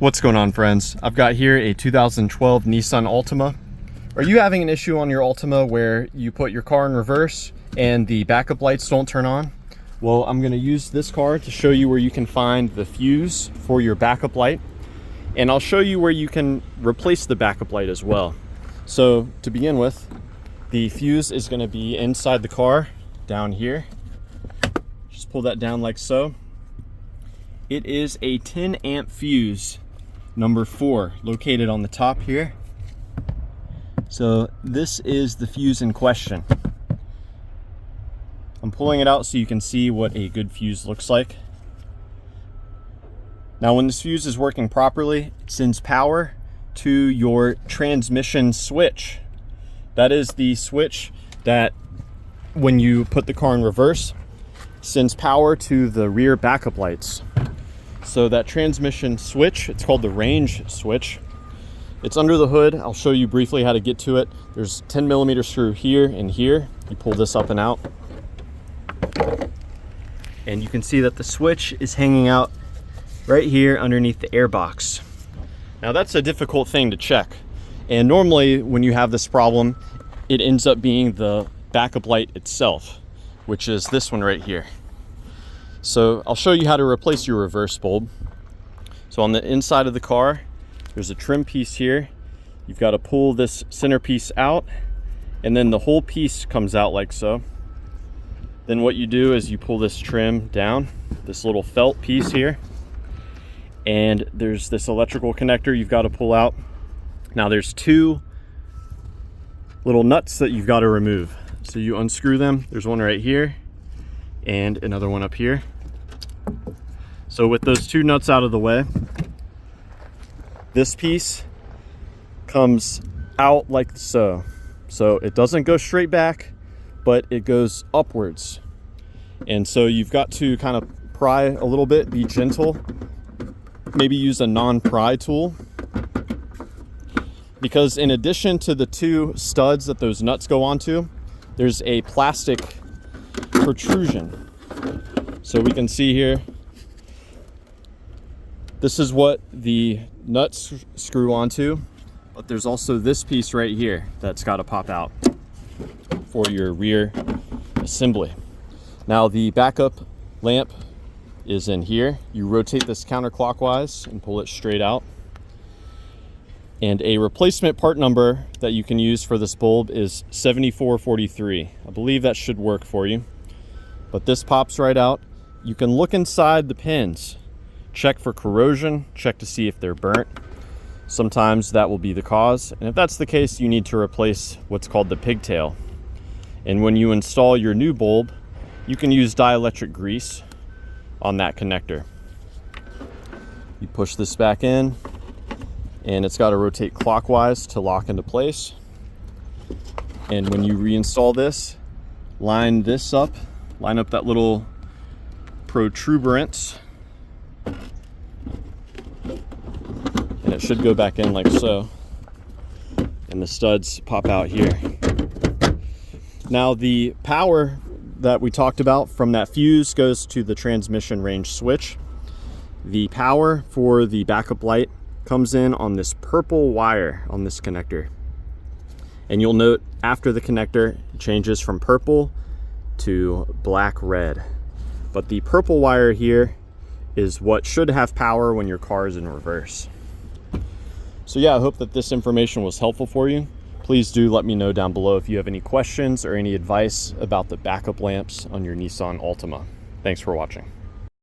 What's going on, friends? I've got here a 2012 Nissan Altima. Are you having an issue on your Altima where you put your car in reverse and the backup lights don't turn on? Well, I'm going to use this car to show you where you can find the fuse for your backup light, and I'll show you where you can replace the backup light as well. So to begin with, the fuse is going to be inside the car down here. Just pull that down like so. It is a 10 amp fuse number 4 located on the top here. So this is the fuse in question. I'm pulling it out so you can see what a good fuse looks like. Now when this fuse is working properly, it sends power to your transmission switch. That is the switch that when you put the car in reverse sends power to the rear backup lights. So that transmission switch, it's called the range switch. It's under the hood. I'll show you briefly how to get to it. There's 10mm screw here and here. You pull this up and out. And you can see that the switch is hanging out right here underneath the air box. Now that's a difficult thing to check. And normally when you have this problem, it ends up being the backup light itself, which is this one right here. So I'll show you how to replace your reverse bulb. So on the inside of the car, there's a trim piece here. You've got to pull this center piece out, and then the whole piece comes out like so. Then what you do is you pull this trim down, this little felt piece here, and there's this electrical connector you've got to pull out. Now there's 2 little nuts that you've got to remove. So you unscrew them. There's one right here and another one up here. So with those 2 nuts out of the way, this piece comes out like so. So it doesn't go straight back, but it goes upwards. And so you've got to kind of pry a little bit, be gentle, maybe use a non-pry tool. Because in addition to the 2 studs that those nuts go onto, there's a plastic protrusion. So we can see here, this is what the nuts screw onto, but there's also this piece right here that's got to pop out for your rear assembly. Now the backup lamp is in here. You rotate this counterclockwise and pull it straight out. And a replacement part number that you can use for this bulb is 7443. I believe that should work for you. But this pops right out. You can look inside the pins, check for corrosion, check to see if they're burnt. Sometimes that will be the cause. And if that's the case, you need to replace what's called the pigtail. And when you install your new bulb, you can use dielectric grease on that connector. You push this back in, and it's got to rotate clockwise to lock into place. And when you reinstall this, line up that little protuberance, and it should go back in like so, and the studs pop out here. Now the power that we talked about from that fuse goes to the transmission range switch. The power for the backup light comes in on this purple wire on this connector, and you'll note after the connector it changes from purple to black red, but the purple wire here is what should have power when your car is in reverse. So yeah, I hope that this information was helpful for you. Please do let me know down below if you have any questions or any advice about the backup lamps on your Nissan Altima. Thanks for watching.